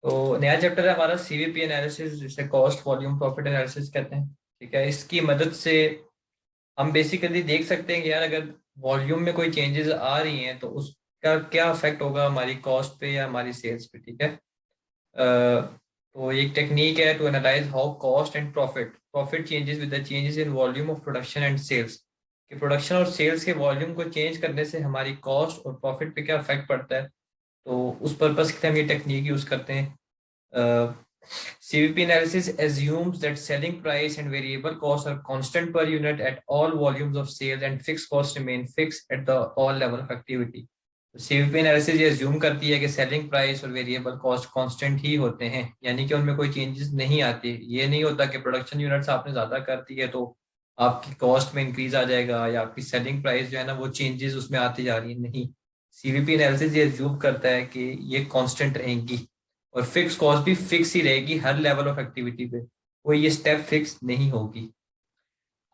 तो नया चैप्टर है हमारा सीवीपी एनालिसिस, जिसे कॉस्ट वॉल्यूम प्रॉफिट एनालिसिस कहते हैं। ठीक है, इसकी मदद से हम बेसिकली देख सकते हैं कि यार अगर वॉल्यूम में कोई चेंजेस आ रही हैं तो उसका क्या इफेक्ट होगा हमारी कॉस्ट पे या हमारी सेल्स पे। ठीक है, तो एक टेक्निक है to analyse how cost and profit profit changes with the changes in volume of production and sales. कि प्रोडक्शन और सेल्स के वॉल्यूम को चेंज करने से हमारी कॉस्ट और प्रॉफिट पे क्या इफेक्ट पड़ता है। तो उस पर्पज के लिए हम ये टेक्निक यूज करते हैं। CVP analysis assumes that selling price and variable costs are constant per unit at all volumes of sales and fixed costs remain fixed at the all level of activity. CVP analysis ये assume करती है कि selling price और variable cost constant ही होते हैं, यानी कि उनमें कोई चेंजेस नहीं आती। ये नहीं होता कि प्रोडक्शन यूनिट्स आपने ज्यादा कर दी है तो आपकी कॉस्ट में इंक्रीज आ जाएगा या आपकी सेलिंग प्राइस जो है ना वो चेंजेस उसमें आती जा रही है। नहीं, सीवीपी एनालिसिस ये assume करता है कि ये कांस्टेंट रहेंगी और फिक्स कॉस्ट भी फिक्स ही रहेगी हर लेवल ऑफ एक्टिविटी पे, कोई ये स्टेप फिक्स नहीं होगी।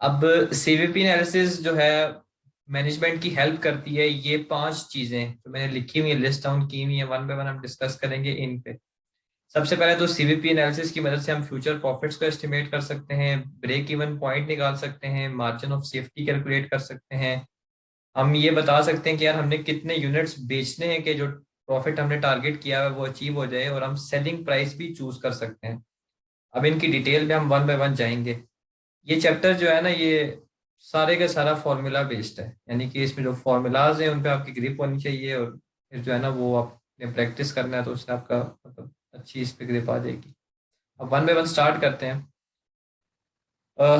अब सीवीपी एनालिसिस जो है मैनेजमेंट की हेल्प करती है। ये 5 चीजें जो मैंने लिखी हुई है, लिस्ट डाउन की हुई है, वन बाय वन हम डिस्कस करेंगे इन पे। सबसे पहले तो सीवीपी एनालिसिस की मदद से हम फ्यूचर प्रॉफिट्स को एस्टिमेट कर सकते हैं, ब्रेक इवन पॉइंट निकाल सकते हैं, मार्जिन ऑफ सेफ्टी कैलकुलेट कर सकते हैं। हम ये बता सकते हैं कि यार हमने कितने यूनिट्स बेचने हैं कि जो प्रॉफिट हमने टारगेट किया है वो अचीव हो जाए, और हम सेलिंग प्राइस भी चूज कर सकते हैं। अब इनकी डिटेल में हम वन बाय वन जाएंगे। ये चैप्टर जो है ना ये सारे का सारा फॉर्मूला बेस्ड है, यानी कि इसमें जो फॉर्मूलाज हैं उन पे आपकी ग्रिप होनी चाहिए, और फिर जो है ना वो आपने प्रैक्टिस करना है तो उससे आपका मतलब अच्छी इस पे ग्रिप आ जाएगी। अब वन बाय वन स्टार्ट करते हैं।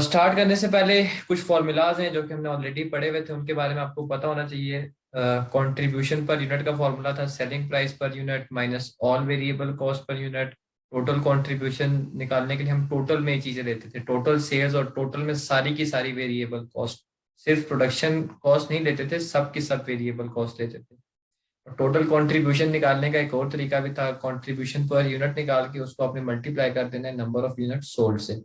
स्टार्ट करने से पहले कुछ फॉर्मूलाज हैं जो कि हमने ऑलरेडी पढ़े हुए थे, उनके बारे में आपको पता होना चाहिए। कंट्रीब्यूशन पर यूनिट का फॉर्मूला था selling price per unit minus all variable cost per unit. Total contribution निकालने के लिए हम टोटल में ये चीजें लेते थे, टोटल सेल्स और टोटल में सारी की सारी वेरिएबल कॉस्ट। सिर्फ प्रोडक्शन कॉस्ट नहीं लेते थे, सब की सब वेरिएबल कॉस्ट लेते थे। और टोटल कंट्रीब्यूशन निकालने का एक और तरीका भी था, कंट्रीब्यूशन पर यूनिट निकाल के उसको आपने मल्टीप्लाई कर देना है नंबर ऑफ यूनिट सोल्ड से।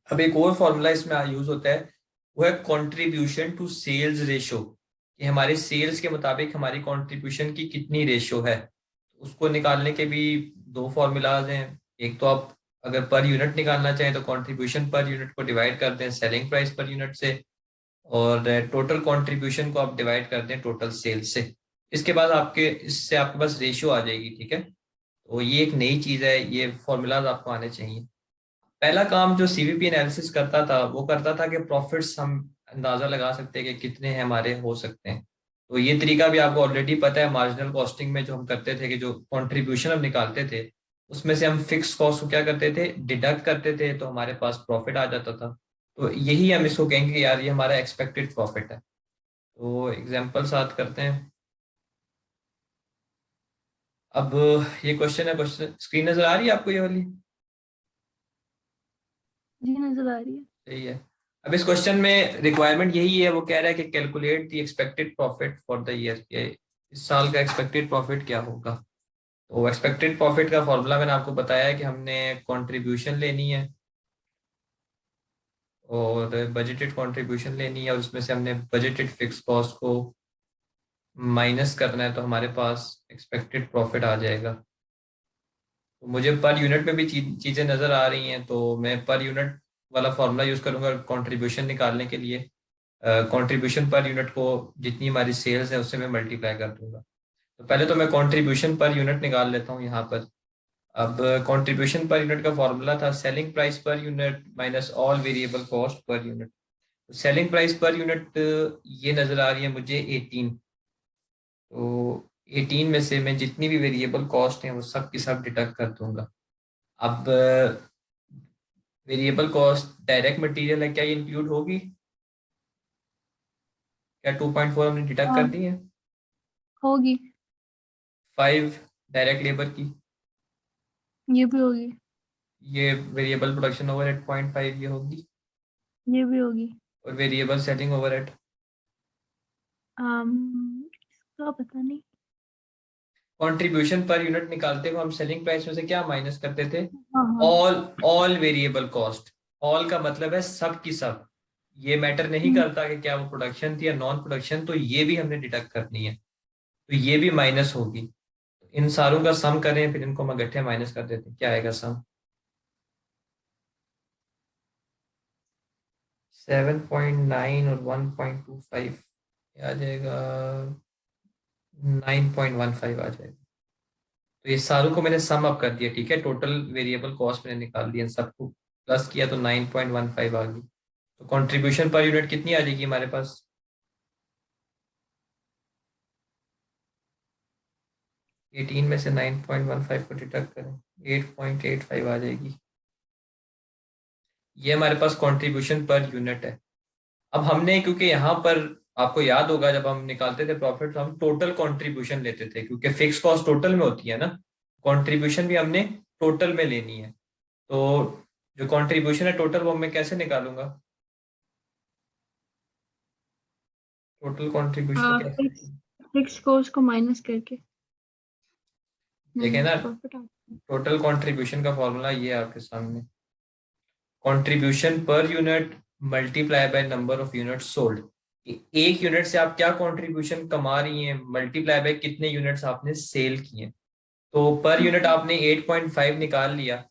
अब एक और फॉर्मूला इसमें यूज होता है, वो है कंट्रीब्यूशन टू सेल्स रेशो, कि हमारे सेल्स के मुताबिक हमारी कंट्रीब्यूशन की कितनी रेशो है। उसको निकालने के भी दो फॉर्मूलाज हैं। एक तो आप अगर पर यूनिट निकालना चाहें तो कंट्रीब्यूशन पर यूनिट को डिवाइड कर दें सेलिंग प्राइस पर यूनिट से, और टोटल कंट्रीब्यूशन को आप डिवाइड कर दें टोटल सेल्स से। इसके बाद आपके इससे आपके पास रेशियो आ जाएगी। ठीक है, तो ये एक नई चीज है, ये फॉर्मूलाज आपको आने चाहिए। पहला काम जो सीवीपी एनालिसिस करता था वो करता था कि प्रॉफिट्स हम अंदाजा लगा सकते हैं कि कितने हमारे हो सकते हैं। तो ये तरीका भी आपको ऑलरेडी पता है, मार्जिनल कॉस्टिंग में जो हम करते थे कि जो कंट्रीब्यूशन हम निकालते थे उसमें से हम फिक्स कॉस्ट को क्या करते थे, डिडक्ट करते थे, तो हमारे पास प्रॉफिट आ जाता था। तो यही हम इसको कहेंगे कि यार ये हमारा एक्सपेक्टेड प्रॉफिट है। तो एग्जाम्पल साथ करते हैं। अब ये क्वेश्चन है, क्वेश्चन स्क्रीन नजर आ रही है आपको ये वाली? जी नजर आ रही है। सही है। अब इस क्वेश्चन में रिक्वायरमेंट यही है, वो कह रहा है कि calculate the expected profit for the year, इस साल का एक्सपेक्टेड प्रॉफिट क्या होगा। तो एक्सपेक्टेड प्रॉफिट का फॉर्मूला मैंने आपको बताया है कि हमने कंट्रीब्यूशन लेनी है और बजटेड कंट्रीब्यूशन लेनी है, और उसमें से हमने बजटेड फिक्स कॉस्ट को माइनस करना है तो हमारे पास एक्सपेक्टेड प्रॉफिट आ जाएगा। तो मुझे पर यूनिट में भी चीज़ें नज़र आ रही हैं, तो मैं पर यूनिट वाला फॉर्मूला यूज़ करूंगा कंट्रीब्यूशन निकालने के लिए। कंट्रीब्यूशन पर यूनिट को जितनी हमारी सेल्स है उससे मैं मल्टीप्लाई कर दूंगा। तो पहले तो मैं कंट्रीब्यूशन पर यूनिट निकाल लेता हूँ यहाँ पर। अब कंट्रीब्यूशन पर यूनिट का फॉर्मूला था selling price per unit minus all variable cost per unit. Selling price per unit ये नज़र आ रही है मुझे 18। तो 18 में से मैं जितनी भी वेरिएबल कॉस्ट है वो सब की सब डिडक्ट कर दूंगा। अब वेरिएबल कॉस्ट डायरेक्ट मटेरियल है, क्या ये इंक्लूड होगी? क्या 2.4 हमने डिडक्ट हाँ कर दी है? होगी। 5 डायरेक्ट लेबर की, ये भी होगी। ये वेरिएबल प्रोडक्शन ओवरहेड 0.5 ये होगी, ये भी होगी। और वेरिएबल सेलिंग ओवरहेड। इसका पता नहीं। कंट्रीब्यूशन पर यूनिट निकालते हुए हम सेलिंग प्राइस में से क्या माइनस करते थे? हाँ हाँ। All all variable cost. All का मतलब है सब की सब, ये मैटर नहीं हम्म, करता कि क्या वो प्रोडक्शन थी या नॉन प्रोडक्शन, तो ये भी हमने डिडक्ट करनी है, तो ये भी माइनस होगी। इन सारों का सम करें, फिर इनको हम इकट्ठे माइनस कर देते हैं, क्या आएगा सम? 7.9 और 1.25 आ जाएगा, 9.15 आ जाएगा। तो ये सारों को मैंने सम अप कर दिया, ठीक है, टोटल वेरिएबल कॉस्ट मैंने निकाल दिया, इन सबको प्लस किया तो 9.15 आ गई। तो कंट्रीब्यूशन पर यूनिट कितनी आ जाएगी हमारे पास? 18 में से 9.15 को डिडक्ट करें, 8.85 आ जाएगी। ये हमारे पास कंट्रीब्यूशन पर यूनिट है। अब हमने, क्योंकि यहाँ पर आपको याद होगा जब हम निकालते थे प्रॉफिट तो हम टोटल कंट्रीब्यूशन लेते थे, क्योंकि फिक्स कॉस्ट टोटल में होती है ना, कंट्रीब्यूशन भी हमने टोटल में लेनी है। तो जो कंट्रीब्यूशन है टोटल, वो मैं कैसे निकालूंगा? टोटल कंट्रीब्यूशन कैसे? फिक्स फिक्स कॉस्ट को माइनस करके देखें ना, प्रॉफिट आता टोटल कंट्रीब्यूशन का फॉर्मूला ये है आपके सामने, contribution per unit multiply by number of unit sold. एक यूनिट से आप क्या कंट्रीब्यूशन कमा रही हैं, मल्टीप्लाई बाय कितने यूनिट्स आपने सेल किए। तो पर यूनिट आपने 8.5 निकाल लिया,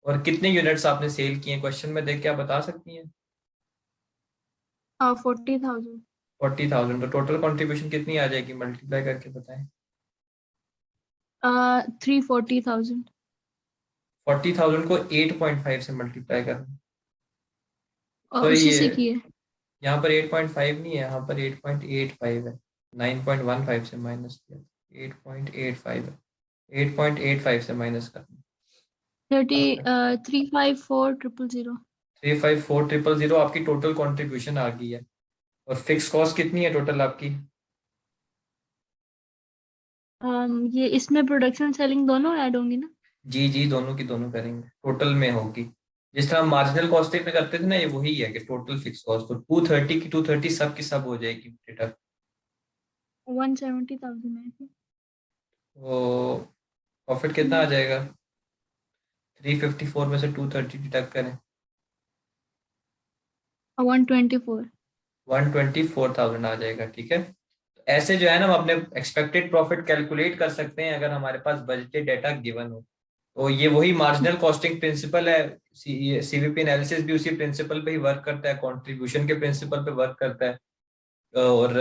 और कितने यूनिट्स आपने सेल किए क्वेश्चन में देख के आप बता सकती हैं? है 40,000 40,000। तो टोटल कंट्रीब्यूशन कितनी आ जाएगी, मल्टीप्लाई करके बताएं। 340,000 40,000 को 8.5 से मल्टीप्लाई करना। और सॉरी, उसी ये से किए। यहाँ पर 8.5 नहीं है, यहाँ पर 8.85 है। 9.15 से माइनस किया, 8.85 है, 8.85 से माइनस करना। 354,000 354,000 आपकी टोटल कंट्रीब्यूशन आ गई है। और फिक्स कॉस्ट कितनी है टोटल आपकी? ये इसमें प्रोडक्शन सेलिंग दोनों ऐड होंगी ना? जी जी, दोनों की दोनों करेंगे, टोटल में होगी। जिस तरह मार्जिनल कॉस्टिंग में करते थे ना, ये वही है कि टोटल फिक्स कॉस्ट, तो 230 की 230 सब की सब हो जाएगी डिडक्ट। 170,000 है। तो प्रॉफिट कितना आ जाएगा? 354 में से 230 डिडक्ट करें, 124। 124,000 आ जाएगा, ठीक है। तो ऐसे जो है ना, हम अपने एक्सपेक्टेड प्रॉफिट कैलकुलेट कर सकते हैं अगर हमारे पास बजटेड डाटा गिवन हो। तो ये वही मार्जिनल कॉस्टिंग प्रिंसिपल है, सीवीपी एनालिसिस भी उसी प्रिंसिपल पे ही वर्क करता है, कंट्रीब्यूशन के प्रिंसिपल पे वर्क करता है। और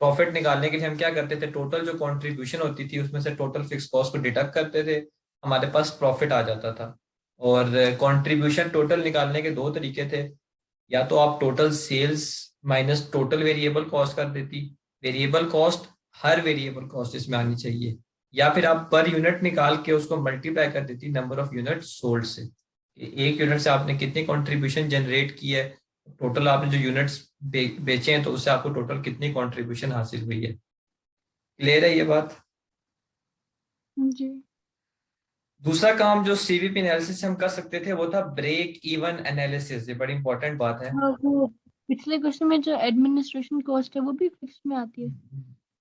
प्रॉफिट निकालने के लिए हम क्या करते थे, टोटल जो कंट्रीब्यूशन होती थी उसमें से टोटल फिक्स कॉस्ट को डिडक्ट करते थे, हमारे पास प्रॉफिट आ जाता था। और कंट्रीब्यूशन टोटल निकालने के दो तरीके थे, या तो आप total sales minus total variable cost कर देती, वेरिएबल कॉस्ट हर वेरिएबल कॉस्ट इसमें आनी चाहिए, या फिर आप पर यूनिट निकाल के उसको मल्टीप्लाई कर देती नंबर ऑफ यूनिट सोल्ड से। एक यूनिट से आपने कितनी कंट्रीब्यूशन जनरेट की है, टोटल आपने जो यूनिट्स बेचे हैं तो उससे आपको टोटल कितनी कंट्रीब्यूशन हासिल हुई है। क्लियर है ये बात? जी। दूसरा काम जो सीवीपी एनालिसिस हम कर सकते थे वो था ब्रेक इवन एनालिसिस, ये बड़ी इंपॉर्टेंट बात है। वो पिछले क्वेश्चन में जो एडमिनिस्ट्रेशन कॉस्ट है वो भी फिक्स में आती है।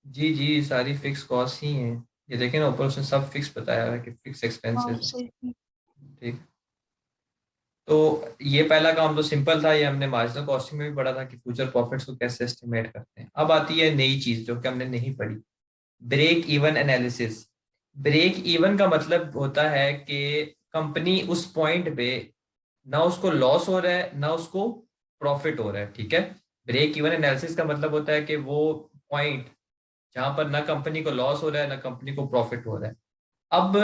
जी जी, सारी फिक्स कॉस्ट ही हैं, ये देखें ना ऊपर उसने सब फिक्स बताया है कि फिक्स हाँ एक्सपेंसेस। सही। ठीक। तो ये पहला काम तो सिंपल था, ये हमने मार्जिनल कॉस्टिंग में भी पढ़ा था कि फ्यूचर प्रॉफिट्स को कैसे एस्टिमेट करते हैं। अब आती है नई चीज जो कि हमने नहीं पढ़ी, break even analysis. Break even का मतलब होता है कि कंपनी उस पॉइंट पे ना उसको लॉस हो रहा है ना उसको प्रॉफिट हो रहा है, ठीक है। ब्रेक इवन एनालिसिस का मतलब होता है कि वो पॉइंट जहां पर ना कंपनी को लॉस हो रहा है ना कंपनी को प्रॉफिट हो रहा है। अब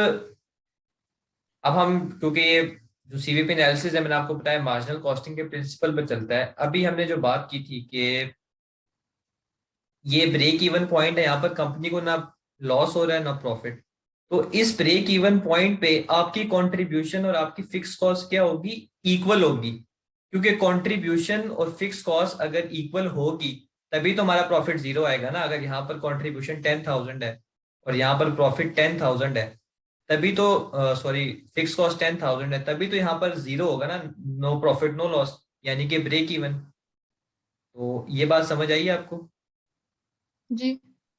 अब हम, क्योंकि ये जो सीवीपी एनालिसिस है मैंने आपको बताया मार्जिनल कॉस्टिंग के प्रिंसिपल पे चलता है, अभी हमने जो बात की थी कि ये ब्रेक इवन पॉइंट है, यहाँ पर कंपनी को ना लॉस हो रहा है ना प्रॉफिट। तो इस ब्रेक इवन पॉइंट पे आपकी कंट्रीब्यूशन और आपकी फिक्स कॉस्ट क्या होगी, इक्वल होगी। क्योंकि कंट्रीब्यूशन और फिक्स कॉस्ट अगर इक्वल होगी तभी तो हमारा प्रॉफिट जीरो आएगा ना। अगर यहाँ पर कंट्रीब्यूशन 10,000 है और यहाँ पर प्रॉफिट 10,000 है, तभी तो, सॉरी, फिक्स कॉस्ट 10,000 है, तभी तो यहाँ पर जीरो होगा ना, नो प्रॉफिट नो लॉस, यानी कि ब्रेक इवन। तो ये बात समझ आई आपको जी।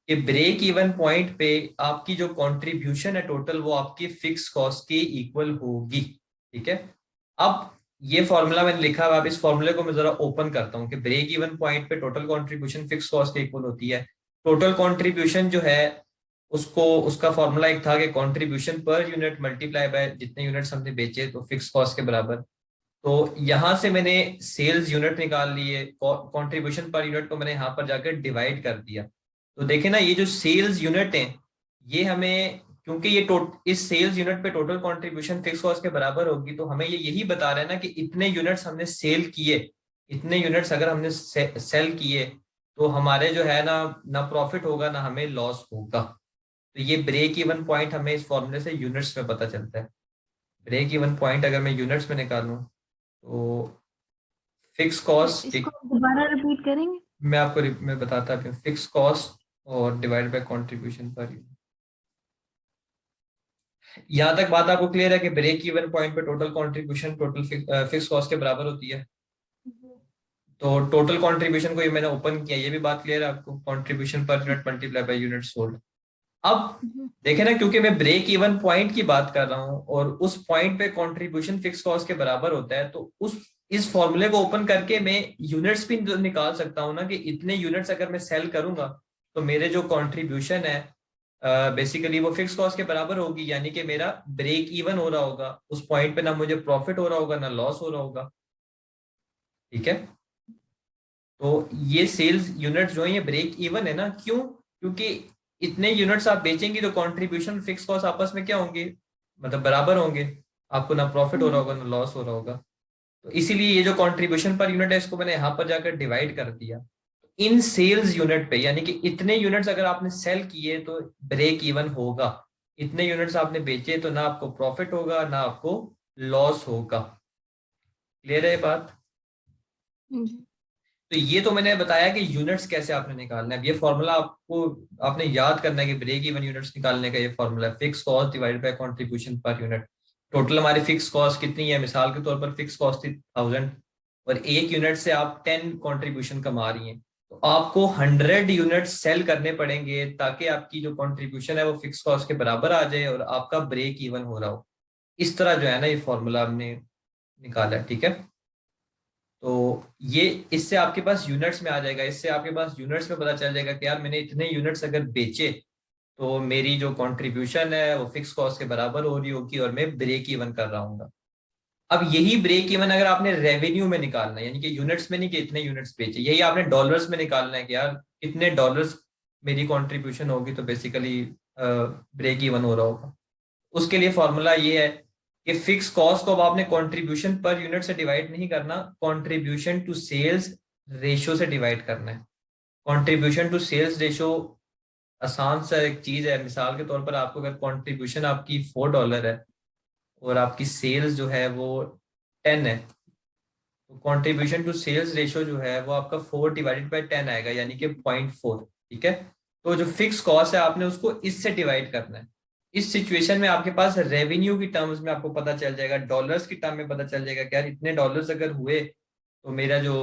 कि ब्रेक इवन पॉइंट पे आपकी जो कंट्रीब्यूशन है टोटल वो आपकी फिक्स कॉस्ट के इक्वल होगी, ठीक है। अब ये फॉर्मूला मैंने लिखा हुआ, अब इस फॉर्मूले को मैं जरा ओपन करता हूँ कि ब्रेक इवन पॉइंट पे टोटल कंट्रीब्यूशन फिक्स कॉस्ट के इक्वल होती है। टोटल कंट्रीब्यूशन जो है उसको उसका फॉर्मूला एक था कि contribution per unit multiply by जितने यूनिट्स हमने बेचे तो फिक्स कॉस्ट के बराबर। तो यहां से मैंने सेल्स यूनिट निकाल लिए, कंट्रीब्यूशन पर यूनिट को मैंने यहाँ पर जाकर डिवाइड कर दिया। तो देखे ना, ये जो सेल्स यूनिट है ये हमें, क्योंकि ये इस सेल्स यूनिट पे टोटल कंट्रीब्यूशन फिक्स कॉस्ट के बराबर होगी, तो हमें ये यही बता रहा है ना कि इतने यूनिट्स हमने सेल किए, इतने यूनिट्स अगर हमने सेल किए तो हमारे जो है ना, ना प्रॉफिट होगा ना हमें लॉस होगा। तो ये ब्रेक इवन पॉइंट हमें इस फॉर्मूले से यूनिट्स में पता चलता है। ब्रेक इवन पॉइंट अगर मैं यूनिट्स में निकालूं तो फिक्स कॉस्ट, इसको दोबारा रिपीट करेंगे? मैं बताता हूँ, फिक्स कॉस्ट और divide by contribution per unit. यहाँ तक बात आपको क्लियर है कि ब्रेक इवन पॉइंट पे total contribution total fix cost के बराबर होती है। तो टोटल कंट्रीब्यूशन को ये मैंने ओपन किया, ये भी बात क्लियर है आपको, contribution per unit multiply by unit sold. अब देखे ना, क्योंकि मैं ब्रेक इवन पॉइंट की बात कर रहा हूं और उस पॉइंट पे कंट्रीब्यूशन फिक्स कॉस्ट के बराबर होता है, तो उस इस फॉर्मूले को ओपन करके मैं यूनिट्स भी निकाल सकता हूं ना, कि इतने यूनिट्स अगर मैं सेल करूंगा तो मेरे जो कंट्रीब्यूशन है बेसिकली वो फिक्स कॉस्ट के बराबर होगी, यानी कि मेरा ब्रेक इवन हो रहा होगा उस पॉइंट पे, ना मुझे प्रॉफिट हो रहा होगा ना लॉस हो रहा होगा। ठीक है, तो ये सेल्स यूनिट जो है ये ब्रेक इवन है ना, क्यों? क्योंकि इतने यूनिट्स आप बेचेंगे तो कंट्रीब्यूशन फिक्स कॉस्ट आपस में क्या होंगे, मतलब बराबर होंगे, आपको ना प्रॉफिट हो रहा होगा ना लॉस हो रहा होगा। तो इसीलिए ये जो कंट्रीब्यूशन पर यूनिट है इसको मैंने यहाँ पर जाकर डिवाइड कर दिया इन सेल्स यूनिट पे, यानी कि इतने यूनिट्स अगर आपने सेल किए तो ब्रेक इवन होगा, इतने यूनिट्स आपने बेचे तो ना आपको प्रॉफिट होगा ना आपको लॉस होगा। क्लियर है ये बात? तो ये तो मैंने बताया कि यूनिट्स कैसे आपने निकालना है। अब ये फॉर्मूला आपको आपने याद करना है कि ब्रेक इवन यूनिट्स निकालने का ये फॉर्मूला है, fix cost divided by contribution per unit. Total हमारी फिक्स कॉस्ट कितनी है, मिसाल के तौर पर फिक्स कॉस्ट थी 1000 और एक यूनिट से आप 10 कंट्रीब्यूशन कमा रही हैं, तो आपको 100 यूनिट सेल करने पड़ेंगे ताकि आपकी जो कंट्रीब्यूशन है वो फिक्स कॉस्ट के बराबर आ जाए और आपका ब्रेक इवन हो रहा हो। इस तरह जो है ना ये फॉर्मूला हमने निकाला है। ठीक है, तो ये इससे आपके पास यूनिट्स में आ जाएगा, इससे आपके पास यूनिट्स में पता चल जाएगा कि यार मैंने इतने यूनिट्स अगर बेचे तो मेरी जो कंट्रीब्यूशन है वो फिक्स कॉस्ट के बराबर हो रही होगी और मैं ब्रेक इवन कर रहा हूँ। अब यही ब्रेक इवन अगर आपने रेवेन्यू में निकालना है, यानी कि यूनिट्स में नहीं कि इतने यूनिट्स बेचे, यही आपने डॉलर्स में निकालना है कि यार कितने डॉलर्स मेरी कंट्रीब्यूशन होगी तो बेसिकली ब्रेक इवन हो रहा होगा। उसके लिए फॉर्मूला ये है कि फिक्स कॉस्ट को अब आपने कंट्रीब्यूशन पर यूनिट से डिवाइड नहीं करना, कंट्रीब्यूशन टू सेल्स रेशियो से डिवाइड करना है। कंट्रीब्यूशन टू सेल्स रेशियो आसान सा एक चीज है, मिसाल के तौर पर आपको अगर कंट्रीब्यूशन आपकी $4 है और आपकी सेल्स जो है वो 10 है, तो कंट्रीब्यूशन टू सेल्स रेशियो जो है वो आपका 4 डिवाइडेड बाई 10 आएगा, यानी कि 0.4। ठीक है, तो जो फिक्स कॉस्ट है आपने उसको इससे डिवाइड करना है। इस सिचुएशन में आपके पास रेवेन्यू की टर्म्स में आपको पता चल जाएगा, डॉलर्स की टर्म में पता चल जाएगा कि यार इतने डॉलर्स अगर हुए तो मेरा जो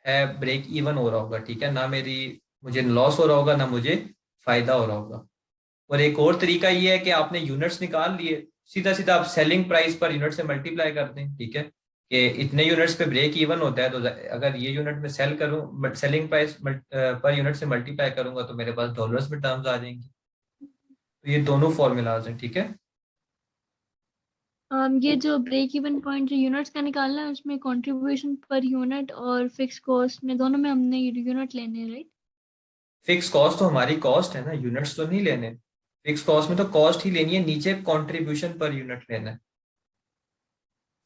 है ब्रेक इवन हो रहा होगा। ठीक है, ना मेरी मुझे लॉस हो रहा होगा ना मुझे फायदा हो रहा होगा। और एक और तरीका ये है कि आपने यूनिट्स निकाल लिए, सीधा सीधा आप सेलिंग प्राइस पर यूनिट से मल्टीप्लाई कर दें। ठीक है, कि इतने यूनिट्स पे ब्रेक इवन होता है, तो अगर ये यूनिट में सेल करूं, सेलिंग प्राइस पर यूनिट से मल्टीप्लाई करूंगा तो मेरे पास डॉलर्स में टर्म्स आ जाएंगी। तो ये दोनों फॉर्मूलाज हैं। ठीक है, ये जो ब्रेक इवन पॉइंट जो यूनिट्स का निकालना है उसमें कंट्रीब्यूशन पर यूनिट और फिक्स कॉस्ट में दोनों में हमने यूनिट लेने हैं, राइट? फिक्स कॉस्ट तो हमारी कॉस्ट है ना, यूनिट्स तो नहीं लेने। फिक्स कॉस्ट में तो कॉस्ट ही लेनी है, नीचे कंट्रीब्यूशन पर यूनिट लेना है।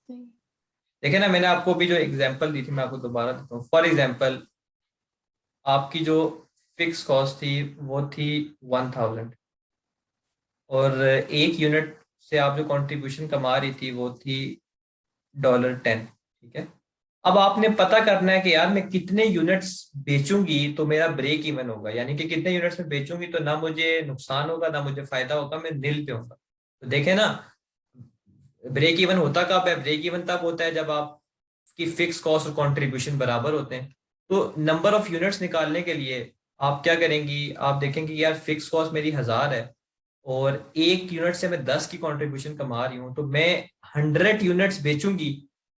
सही। देखिए ना, मैंने आपको भी जो एग्जांपल दी थी मैं आपको दोबारा देता हूँ। फॉर एग्जांपल आपकी जो फिक्स कॉस्ट थी वो थी 1000 और एक यूनिट से आप जो कंट्रीब्यूशन कमा रही थी वो थी $10। ठीक है, अब आपने पता करना है कि यार मैं कितने यूनिट्स बेचूंगी तो मेरा ब्रेक इवन होगा, यानी कि कितने यूनिट्स में बेचूंगी तो ना मुझे नुकसान होगा ना मुझे फायदा होगा, मैं नील पे होगा। तो देखे ना, ब्रेक इवन होता कब है? ब्रेक इवन तब होता है जब आपकी फिक्स कॉस्ट और कंट्रीब्यूशन बराबर होते हैं। तो नंबर ऑफ यूनिट्स निकालने के लिए आप क्या करेंगी, आप देखेंगे यार फिक्स कॉस्ट मेरी 1000 है और एक यूनिट से मैं 10 की कंट्रीब्यूशन कमा रही हूँ, तो मैं 100 यूनिट्स बेचूंगी।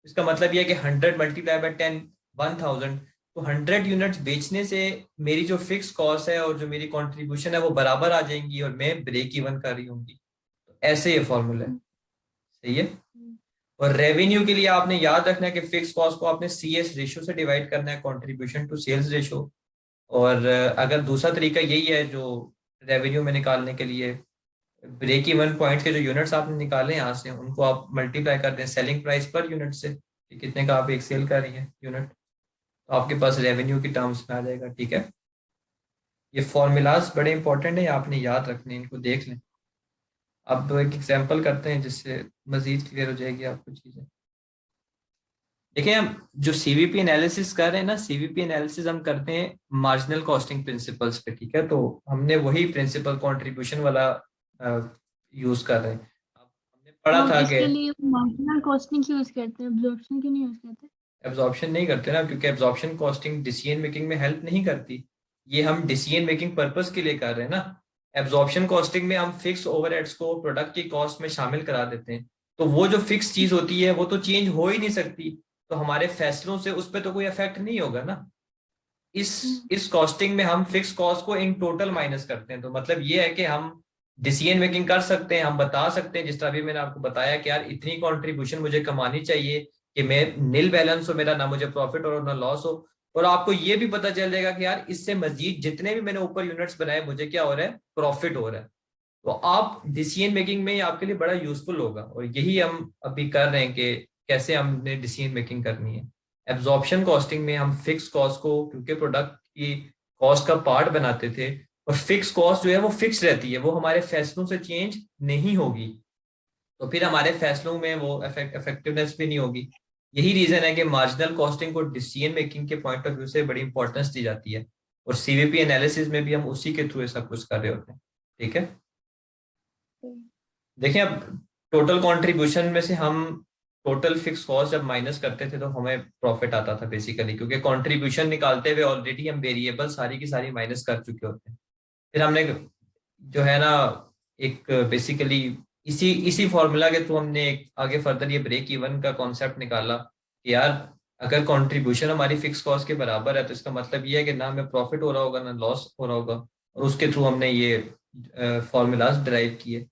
इसका मतलब यह है कि 100 मल्टीप्लाई बाय 10 1000, तो 100 यूनिट्स बेचने से मेरी जो फिक्स कॉस्ट है और जो मेरी कंट्रीब्यूशन है वो बराबर आ जाएंगी और मैं ब्रेक इवन कर रही होंगी। तो ऐसे ये फॉर्मूला है। सही है। और रेवेन्यू के लिए आपने याद रखना है कि फिक्स कॉस्ट को आपने सी एस रेशियो से डिवाइड करना है, कंट्रीब्यूशन टू सेल्स रेशियो। और अगर दूसरा तरीका यही है जो रेवेन्यू में निकालने के लिए, ब्रेक इवन पॉइंट के जो यूनिट्स आपने निकाले यहाँ से उनको आप मल्टीप्लाई कर दें सेलिंग प्राइस पर यूनिट से कि कितने का आप एक सेल कर रही हैं यूनिट, तो आपके पास रेवेन्यू की टर्म्स में आ जाएगा। ठीक है। ये फॉर्मूलाज बड़े इंपॉर्टेंट है, आपने याद रखने हैं, इनको देख लें। अब एक एग्जांपल करते हैं जिससे मजीद क्लियर हो जाएगी आपको चीज़ें। देखिए हम जो सीवीपी एनालिसिस कर रहे हैं ना, सीवीपी एनालिसिस हम करते हैं मार्जिनल कॉस्टिंग प्रिंसिपल्स पे। ठीक है। तो हमने वही प्रिंसिपल कंट्रीब्यूशन वाला यूज कर रहे हैं। अब हमने तो पढ़ा हम था कि इसके लिए मार्जिनल कॉस्टिंग क्यों यूज करते हैं, एब्जॉर्प्शन क्यों नहीं यूज करते? एब्जॉर्प्शन नहीं करते ना, क्योंकि एब्जॉर्प्शन कॉस्टिंग डिसीजन मेकिंग में हेल्प नहीं करती। ये हम डिसीजन मेकिंग पर्पस के लिए कर रहे हैं ना। एब्जॉर्प्शन कॉस्टिंग में हम फिक्स ओवरहेड्स को प्रोडक्ट की कॉस्ट में शामिल करा देते हैं। तो वो जो फिक्स चीज होती है वो तो चेंज हो ही नहीं सकती, तो हमारे फैसलों से उस पर तो कोई इफेक्ट नहीं होगा ना। इस हम्म, इस कॉस्टिंग में हम फिक्स कॉस्ट को इन टोटल माइनस करते हैं। तो मतलब ये है कि हम डिसीजन मेकिंग कर सकते हैं, हम बता सकते हैं जिस तरह भी मैंने आपको बताया कि यार इतनी कंट्रीब्यूशन मुझे कमानी चाहिए कि मैं नील बैलेंस हो मेरा, ना मुझे प्रॉफिट हो ना लॉस हो। और आपको ये भी पता चल जाएगा कि यार इससे मजीद जितने भी मैंने ऊपर यूनिट्स बनाए मुझे क्या हो रहा है, प्रॉफिट हो रहा है। तो आप डिसीजन मेकिंग में ये आपके लिए बड़ा यूजफुल होगा, और यही हम अभी कर रहे हैं कि कैसे हमने डिसीजन मेकिंग करनी है। एब्जॉर्प्शन कॉस्टिंग में हम फिक्स कॉस्ट को क्योंकि प्रोडक्ट की कॉस्ट का पार्ट बनाते थे, और फिक्स कॉस्ट जो है वो फिक्स रहती है, वो हमारे फैसलों से चेंज नहीं होगी, तो फिर हमारे फैसलों में वो इफेक्टिवनेस भी नहीं होगी। यही रीजन है कि मार्जिनल कॉस्टिंग को डिसीजन मेकिंग के पॉइंट ऑफ व्यू से बड़ी इंपॉर्टेंस दी जाती है, और सीवीपी एनालिसिस में भी हम उसी के थ्रू सब कुछ कर रहे होते हैं। ठीक है। देखिए अब टोटल कंट्रीब्यूशन में से हम टोटल फिक्स कॉस्ट जब माइनस करते थे तो हमें प्रॉफिट आता था बेसिकली, क्योंकि कंट्रीब्यूशन निकालते हुए ऑलरेडी हम वेरिएबल सारी की सारी माइनस कर चुके होते हैं। फिर हमने जो है ना एक बेसिकली इसी इसी फॉर्मूला के थ्रू हमने एक आगे फर्दर ये ब्रेक इवन का कॉन्सेप्ट निकाला कि यार अगर कंट्रीब्यूशन हमारी फिक्स कॉस्ट के बराबर है तो इसका मतलब ये है कि ना हमें प्रॉफिट हो रहा होगा ना लॉस हो रहा होगा, और उसके थ्रू हमने ये फॉर्मूलाज ड्राइव किए।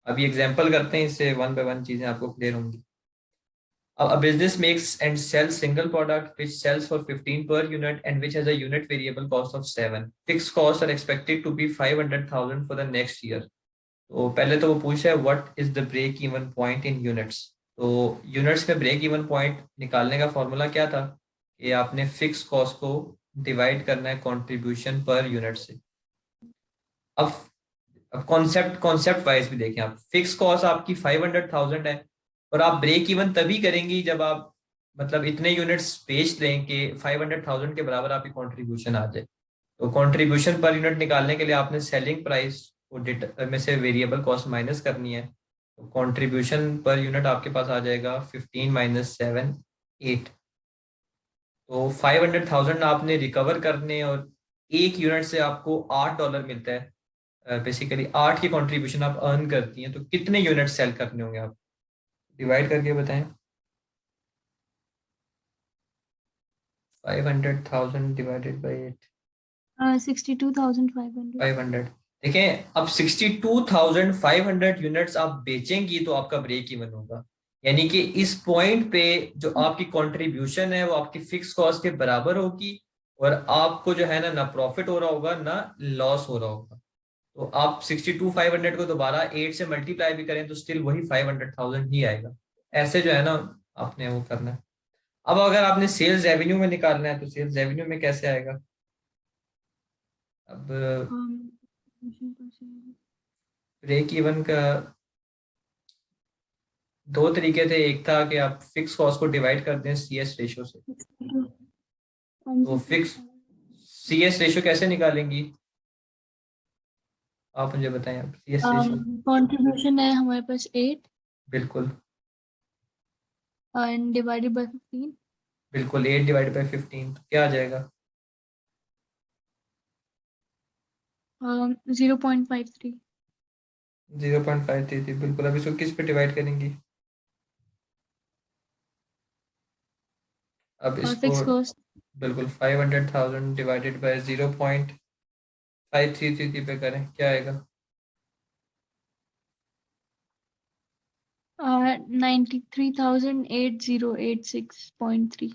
अभी एग्जांपल करते हैं, इससे वन बाय वन चीजें आपको क्लियर होंगी। A business makes and sells single product which sells for 15 per unit and which has a unit variable cost of 7. Fixed costs are expected to be 500,000 for the next year. तो पहले तो वो पूछ रहा है what is the break even point in units. तो units में break even point निकालने का फॉर्मूला क्या था कि आपने फिक्स कॉस्ट को डिवाइड करना है कंट्रीब्यूशन पर यूनिट से। अब अब कॉन्सेप्ट कॉन्सेप्ट वाइज भी देखें, आप फिक्स कॉस्ट आपकी 500,000 है, और आप ब्रेक इवन तभी करेंगी जब आप मतलब इतने यूनिट्स बेच लें कि 500,000 के बराबर आपकी कंट्रीब्यूशन आ जाए। तो कंट्रीब्यूशन पर यूनिट निकालने के लिए आपने सेलिंग प्राइस को में से वेरिएबल कॉस्ट माइनस करनी है। तो कंट्रीब्यूशन पर यूनिट आपके पास आ जाएगा 15 माइनस 7, 8। तो 500,000 आपने रिकवर करने, और एक यूनिट से आपको $8 मिलता है। बेसिकली 8 की कंट्रीब्यूशन आप अर्न करती हैं, तो कितने यूनिट सेल करने होंगे आप, डिवाइड करके बताएं। 500,000 डिवाइडेड बाई 8, 62,500। 500। देखें अब 62,500 यूनिट्स आप बेचेंगी तो आपका ब्रेक इवन होगा, यानी कि इस पॉइंट पे जो आपकी कंट्रीब्यूशन है वो आपकी फिक्स कॉस्ट के बराबर होगी, और आपको जो है ना ना प्रॉफिट हो रहा होगा ना लॉस हो रहा होगा। तो आप 62,500 को दोबारा 8 से मल्टीप्लाई भी करें तो स्टिल वही 500,000 ही आएगा। ऐसे जो है ना आपने वो करना है। अब अगर आपने सेल्स रेवेन्यू में निकालना है तो सेल्स रेवेन्यू में कैसे आएगा। अब ब्रेक इवन का दो तरीके थे, एक था कि आप फिक्स कॉस्ट को डिवाइड कर दें सी एस रेशो से। तो फिक्स सी एस रेशो कैसे निकालेंगी, आप मुझे बताएं। आप सी एस रेशो कंट्रीब्यूशन है हमारे पास 8 बिल्कुल एंड डिवाइडेड बाय 15। बिल्कुल 8 डिवाइड बाई 15 तो क्या आ जाएगा। 0.53। 0.533 बिल्कुल। अब इसको किस पे डिवाइड करेंगी। अब और इसको फिक्स कॉस्ट बिल्कुल 500,000 डिवाइडेड बाय 0.5333 पे करें, क्या आएगा? 93,8086.3।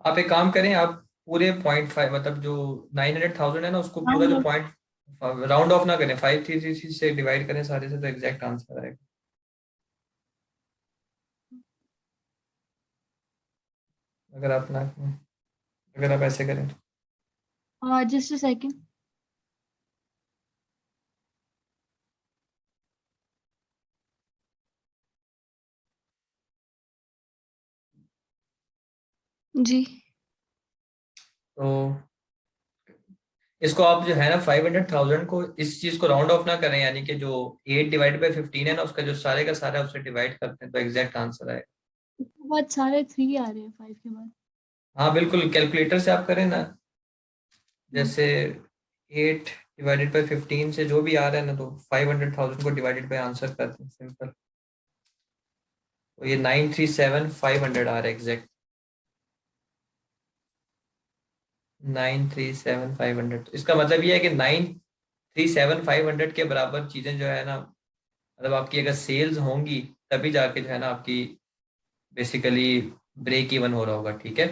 आप एक काम करें, आप पूरे 0.5 मतलब जो 900,000 है ना, उसको पूरा जो पॉइंट राउंड ऑफ ना करें, 5333 से डिवाइड करें सारे से, तो एग्जैक्ट आंसर आएगा। अगर आप ना अगर आप ऐसे करें तो। Just a second. जी तो इसको आप जो है ना 500,000 को, इस चीज को राउंड ऑफ ना करें, यानी कि जो 8/15 है ना, उसका जो सारे का सारा उससे डिवाइड करते हैं तो एग्जैक्ट आंसर आएगा। उसके बाद सारे 3 आ रहे हैं 5 के बाद। हाँ बिल्कुल, कैलकुलेटर से आप करें ना, हम्म, जैसे 8/15 से जो भी आ रहा है ना, तो 500,000 को डिवाइडेड बाय आंसर करते हैं, सिंपल। तो ये 937,500 आ रहा है एग्जैक्ट, 937,500। तो इसका मतलब ये है कि 937,500 के बराबर चीजें जो है ना, मतलब आपकी अगर सेल्स होंगी तभी जाके जो है ना आपकी बेसिकली ब्रेक इवन हो रहा होगा, ठीक है।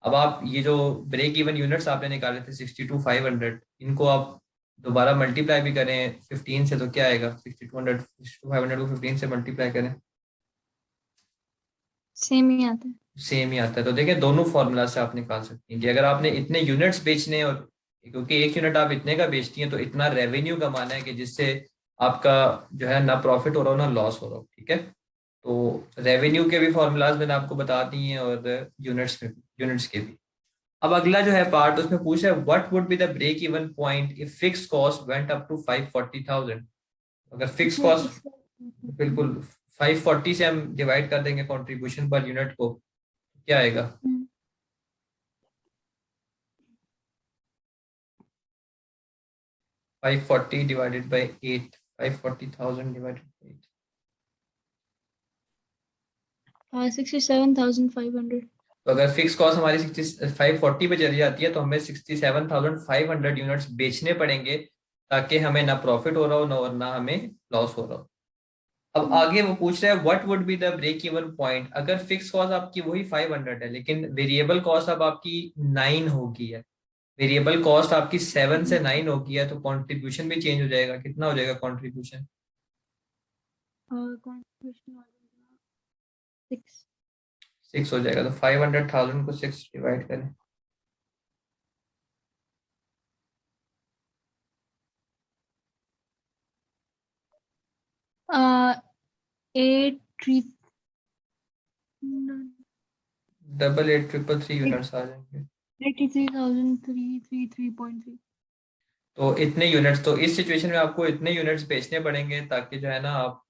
अब आप ये जो ब्रेक इवन यूनिट्स आपने निकाले थे 62,500, इनको आप दोबारा मल्टीप्लाई भी करें 15 से, तो क्या आएगा? 62,500 को 15 से मल्टीप्लाई करें, सेम ही आता है। सेम ही आता है। तो देखिए, दोनों फॉर्मूला से आप निकाल सकती हैं कि अगर आपने इतने यूनिट्स बेचने हैं, और क्योंकि एक यूनिट आप इतने का बेचती हैं, तो इतना रेवेन्यू कमाना है कि जिससे आपका जो है ना प्रॉफिट हो रहा हो ना लॉस हो रहा हो, ठीक है। तो रेवेन्यू के भी फॉर्मूलाज मैंने आपको बता दिए हैं, और यूनिट्स के भी। अब अगला जो है पार्ट, उसमें पूछा है what would be the break even point if fix cost went up to 540,000। अगर फिक्स इसमें कॉस्ट, फिक्स बिल्कुल 540 से हम डिवाइड कर देंगे कंट्रीब्यूशन पर यूनिट को, क्या आएगा? 540 डिवाइडेड बाई 8, 540,000 डिवाइडेड बाई 8। 67,500। तो अगर फिक्स कॉस्ट हमारी 540 पे चली जाती है, तो हमें 67,500 यूनिट्स बेचने पड़ेंगे, ताकि हमें ना प्रॉफिट हो रहा हो ना, और ना हमें लॉस हो रहा हो। अब आगे वो पूछ रहा है what would be the break even point, अगर फिक्स कॉस्ट आपकी वही 500 है, लेकिन वेरिएबल कॉस्ट अब आपकी 9 हो गई है। वेरिएबल कॉस्ट आपकी 7 से 9 हो गई है, तो कंट्रीब्यूशन भी चेंज हो जाएगा। कितना हो जाएगा कंट्रीब्यूशन? कंट्रीब्यूशन 6। 6 हो जाएगा। तो 500,000 को 6 डिवाइड करें, 8 88,333 यूनिट्स आ जाएंगे। 83,333.3। तो इतने यूनिट्स, तो इस सिचुएशन में आपको इतने यूनिट्स बेचने पड़ेंगे, ताकि जो है ना आप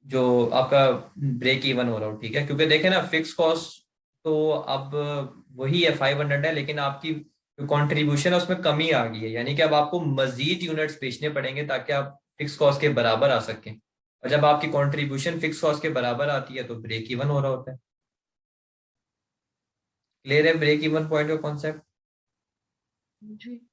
जो आपका ब्रेक इवन हो रहा हो, ठीक है। क्योंकि देखें ना, फिक्स कॉस्ट तो अब वही है 500 है, लेकिन आपकी जो कॉन्ट्रीब्यूशन है उसमें कमी आ गई है, यानी कि अब आपको मजीद यूनिट्स बेचने पड़ेंगे ताकि आप फिक्स कॉस्ट के बराबर आ सकें। और जब आपकी कॉन्ट्रीब्यूशन फिक्स कॉस्ट के बराबर आती है, तो ब्रेक इवन हो रहा होता है। क्लियर है ब्रेक इवन पॉइंट का कॉन्सेप्ट? जी